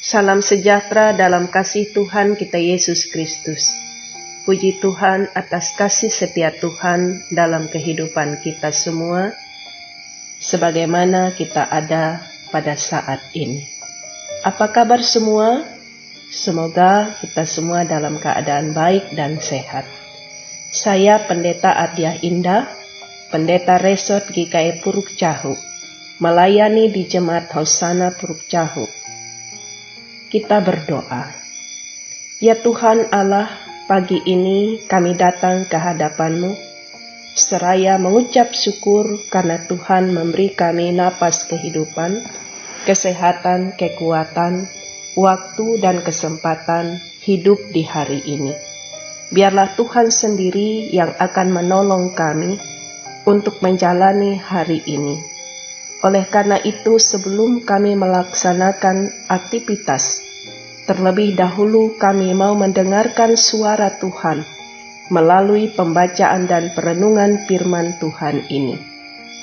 Salam sejahtera dalam kasih Tuhan kita Yesus Kristus. Puji Tuhan atas kasih setia Tuhan dalam kehidupan kita semua, sebagaimana kita ada pada saat ini. Apa kabar semua? Semoga kita semua dalam keadaan baik dan sehat. Saya Pendeta Ardiah Indah, Pendeta Resort GKI Puruk Cahu, melayani di Jemaat Hosana Puruk Cahu. Kita berdoa. Ya Tuhan Allah, pagi ini kami datang ke hadapan-Mu, seraya mengucap syukur karena Tuhan memberi kami napas kehidupan, kesehatan, kekuatan, waktu dan kesempatan hidup di hari ini. Biarlah Tuhan sendiri yang akan menolong kami untuk menjalani hari ini. Oleh karena itu, sebelum kami melaksanakan aktivitas, terlebih dahulu kami mau mendengarkan suara Tuhan melalui pembacaan dan perenungan firman Tuhan ini.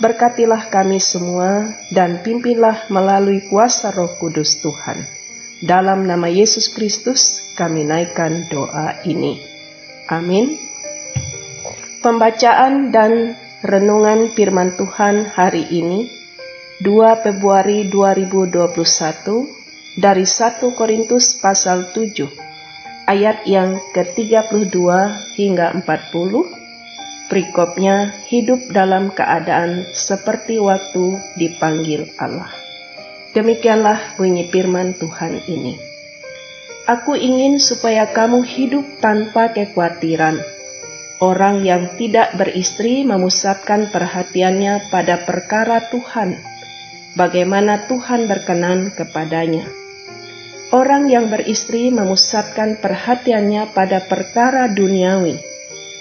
Berkatilah kami semua dan pimpinlah melalui kuasa Roh Kudus Tuhan. Dalam nama Yesus Kristus kami naikkan doa ini. Amin. Pembacaan dan renungan firman Tuhan hari ini 2 Februari 2021 dari 1 Korintus pasal 7 ayat yang ke-32 hingga 40. Perikopnya hidup dalam keadaan seperti waktu dipanggil Allah. Demikianlah bunyi firman Tuhan ini. Aku ingin supaya kamu hidup tanpa kekhawatiran. Orang yang tidak beristri memusatkan perhatiannya pada perkara Tuhan, bagaimana Tuhan berkenan kepadanya. Orang yang beristri memusatkan perhatiannya pada perkara duniawi,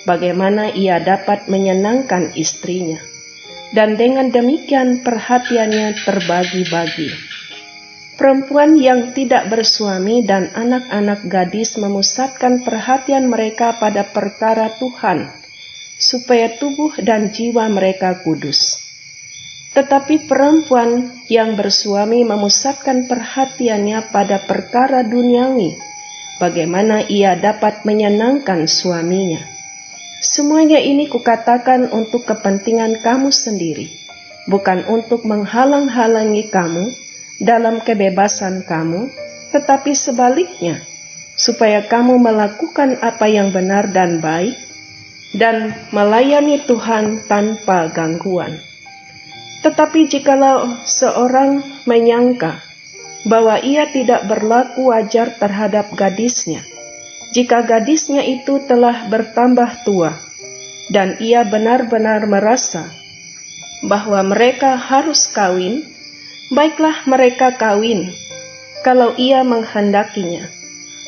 bagaimana ia dapat menyenangkan istrinya. Dan dengan demikian perhatiannya terbagi-bagi. Perempuan yang tidak bersuami dan anak-anak gadis memusatkan perhatian mereka pada perkara Tuhan, supaya tubuh dan jiwa mereka kudus. Tetapi perempuan yang bersuami memusatkan perhatiannya pada perkara duniawi, bagaimana ia dapat menyenangkan suaminya. Semuanya ini kukatakan untuk kepentingan kamu sendiri, bukan untuk menghalang-halangi kamu dalam kebebasan kamu, tetapi sebaliknya, supaya kamu melakukan apa yang benar dan baik, dan melayani Tuhan tanpa gangguan. Tetapi jikalau seorang menyangka bahwa ia tidak berlaku wajar terhadap gadisnya, jika gadisnya itu telah bertambah tua, dan ia benar-benar merasa bahwa mereka harus kawin, baiklah mereka kawin, kalau ia menghendakinya.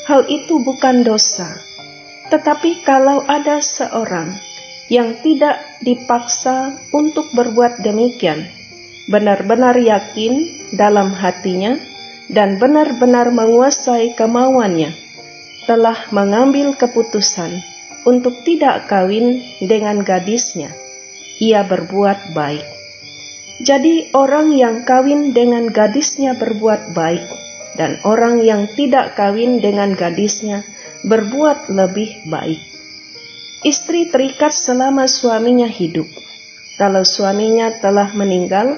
Hal itu bukan dosa. Tetapi kalau ada seorang yang tidak dipaksa untuk berbuat demikian, benar-benar yakin dalam hatinya dan benar-benar menguasai kemauannya, telah mengambil keputusan untuk tidak kawin dengan gadisnya, ia berbuat baik. Jadi orang yang kawin dengan gadisnya berbuat baik, dan orang yang tidak kawin dengan gadisnya berbuat lebih baik. Istri terikat selama suaminya hidup. Kalau suaminya telah meninggal,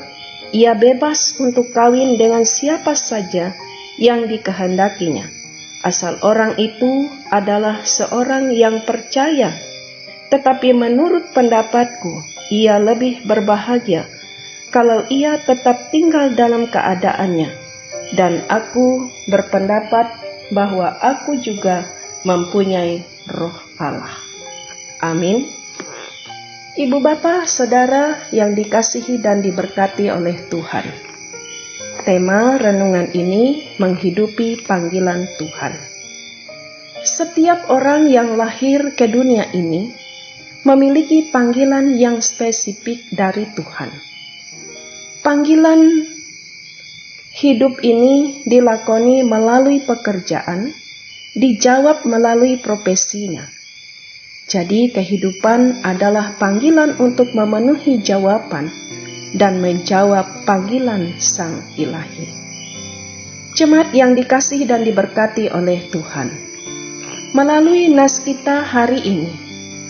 ia bebas untuk kawin dengan siapa saja yang dikehendakinya, asal orang itu adalah seorang yang percaya. Tetapi menurut pendapatku, ia lebih berbahagia kalau ia tetap tinggal dalam keadaannya, dan aku berpendapat bahwa aku juga mempunyai Roh Allah. Amin. Ibu bapa, saudara yang dikasihi dan diberkati oleh Tuhan. Tema renungan ini menghidupi panggilan Tuhan. Setiap orang yang lahir ke dunia ini memiliki panggilan yang spesifik dari Tuhan. Panggilan hidup ini dilakoni melalui pekerjaan, dijawab melalui profesinya. Jadi kehidupan adalah panggilan untuk memenuhi jawaban dan menjawab panggilan Sang Ilahi. Jemaat yang dikasihi dan diberkati oleh Tuhan, melalui nas kita hari ini,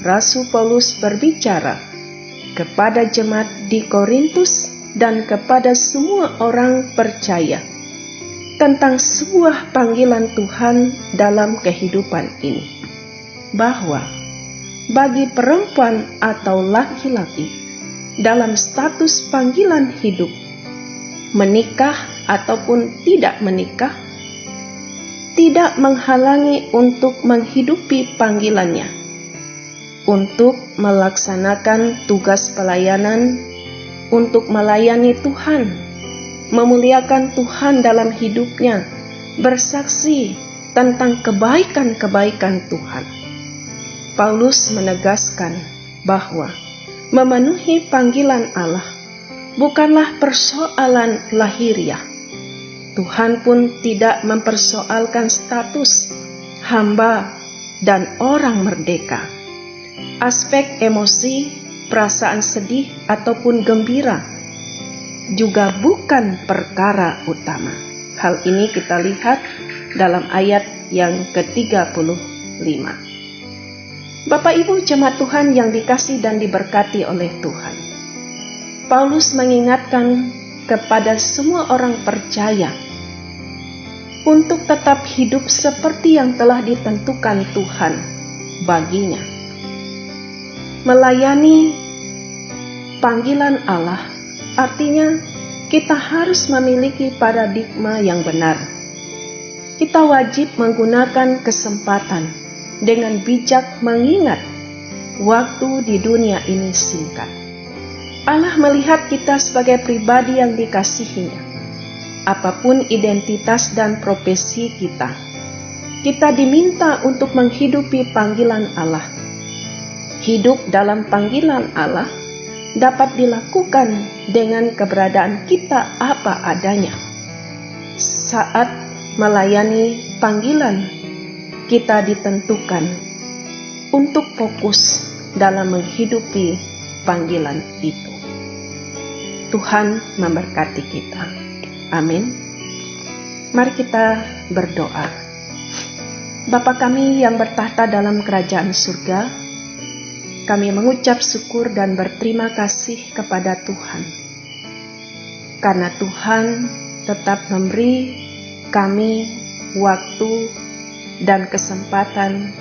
Rasul Paulus berbicara kepada jemaat di Korintus dan kepada semua orang percaya tentang sebuah panggilan Tuhan dalam kehidupan ini, bahwa bagi perempuan atau laki-laki dalam status panggilan hidup, menikah ataupun tidak menikah, tidak menghalangi untuk menghidupi panggilannya, untuk melaksanakan tugas pelayanan, untuk melayani Tuhan, memuliakan Tuhan dalam hidupnya, bersaksi tentang kebaikan-kebaikan Tuhan. Paulus menegaskan bahwa memenuhi panggilan Allah bukanlah persoalan lahiriah. Tuhan pun tidak mempersoalkan status hamba dan orang merdeka. Aspek emosi, perasaan sedih ataupun gembira juga bukan perkara utama. Hal ini kita lihat dalam ayat yang ke-35. Bapak Ibu jemaat Tuhan yang dikasihi dan diberkati oleh Tuhan, Paulus mengingatkan kepada semua orang percaya untuk tetap hidup seperti yang telah ditentukan Tuhan baginya. Melayani panggilan Allah artinya kita harus memiliki paradigma yang benar. Kita wajib menggunakan kesempatan dengan bijak, mengingat waktu di dunia ini singkat. Allah melihat kita sebagai pribadi yang dikasihinya. Apapun identitas dan profesi kita, kita diminta untuk menghidupi panggilan Allah. Hidup dalam panggilan Allah dapat dilakukan dengan keberadaan kita apa adanya. Saat melayani panggilan, kita ditentukan untuk fokus dalam menghidupi panggilan itu. Tuhan memberkati kita. Amin. Mari kita berdoa. Bapa kami yang bertahta dalam kerajaan surga, kami mengucap syukur dan berterima kasih kepada Tuhan, karena Tuhan tetap memberi kami waktu dan kesempatan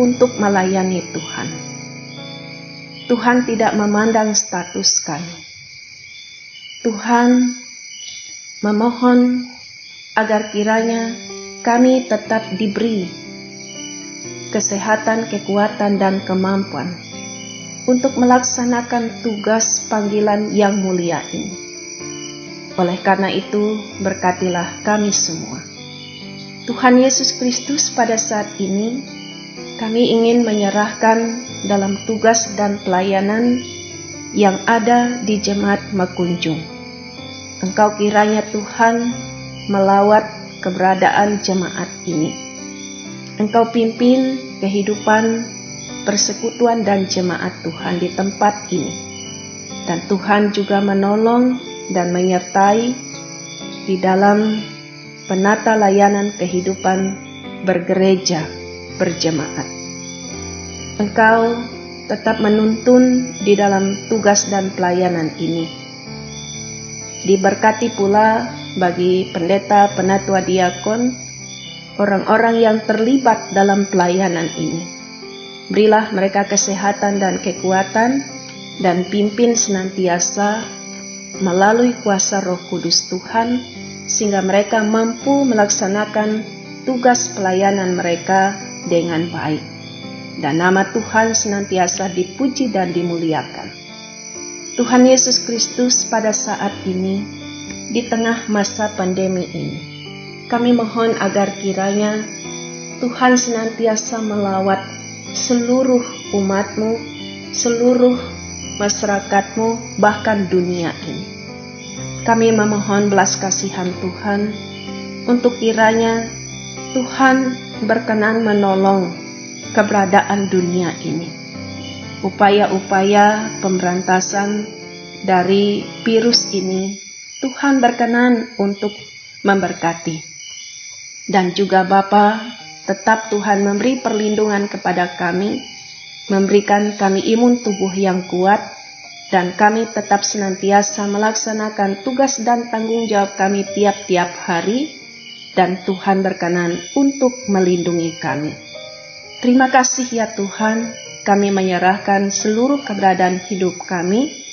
untuk melayani Tuhan. Tuhan tidak memandang status kami. Tuhan memohon agar kiranya kami tetap diberi kesehatan, kekuatan, dan kemampuan untuk melaksanakan tugas panggilan yang mulia ini. Oleh karena itu, berkatilah kami semua. Tuhan Yesus Kristus, pada saat ini kami ingin menyerahkan dalam tugas dan pelayanan yang ada di Jemaat Mekunjung. Engkau kiranya Tuhan melawat keberadaan jemaat ini. Engkau pimpin kehidupan, persekutuan dan jemaat Tuhan di tempat ini. Dan Tuhan juga menolong dan menyertai di dalam penata layanan kehidupan bergereja, berjemaat. Engkau tetap menuntun di dalam tugas dan pelayanan ini. Diberkati pula bagi pendeta, penatua diakon, orang-orang yang terlibat dalam pelayanan ini. Berilah mereka kesehatan dan kekuatan, dan pimpin senantiasa melalui kuasa Roh Kudus Tuhan, sehingga mereka mampu melaksanakan tugas pelayanan mereka dengan baik. Dan nama Tuhan senantiasa dipuji dan dimuliakan. Tuhan Yesus Kristus, pada saat ini, di tengah masa pandemi ini, kami mohon agar kiranya Tuhan senantiasa melawat seluruh umat-Mu, seluruh masyarakat-Mu, bahkan dunia ini. Kami memohon belas kasihan Tuhan, untuk kiranya Tuhan berkenan menolong keberadaan dunia ini. Upaya-upaya pemberantasan dari virus ini, Tuhan berkenan untuk memberkati. Dan juga Bapa, tetap Tuhan memberi perlindungan kepada kami, memberikan kami imun tubuh yang kuat, dan kami tetap senantiasa melaksanakan tugas dan tanggung jawab kami tiap-tiap hari, dan Tuhan berkenan untuk melindungi kami. Terima kasih ya Tuhan, kami menyerahkan seluruh keberadaan hidup kami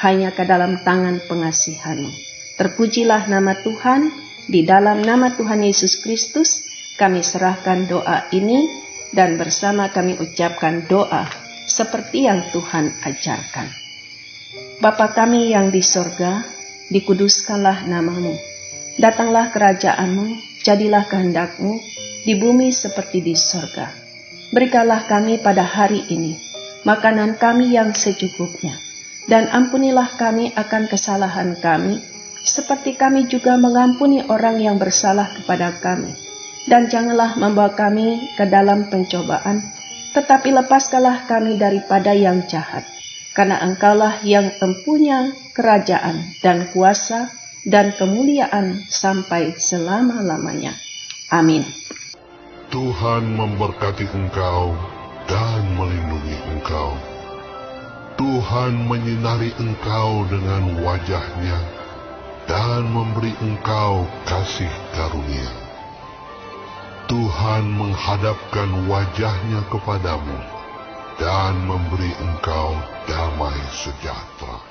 hanya ke dalam tangan pengasihan-Mu. Terpujilah nama Tuhan, di dalam nama Tuhan Yesus Kristus, kami serahkan doa ini dan bersama kami ucapkan doa seperti yang Tuhan ajarkan. Bapa kami yang di sorga, dikuduskanlah nama-Mu. Datanglah kerajaan-Mu, jadilah kehendak-Mu di bumi seperti di sorga. Berikanlah kami pada hari ini makanan kami yang secukupnya, dan ampunilah kami akan kesalahan kami, seperti kami juga mengampuni orang yang bersalah kepada kami. Dan janganlah membawa kami ke dalam pencobaan, tetapi lepaskanlah kami daripada yang jahat. Karena Engkaulah yang empunya kerajaan dan kuasa dan kemuliaan sampai selama-lamanya. Amin. Tuhan memberkati engkau dan melindungi engkau. Tuhan menyinari engkau dengan wajah-Nya dan memberi engkau kasih karunia. Tuhan menghadapkan wajah-Nya kepadamu dan memberi engkau damai sejahtera.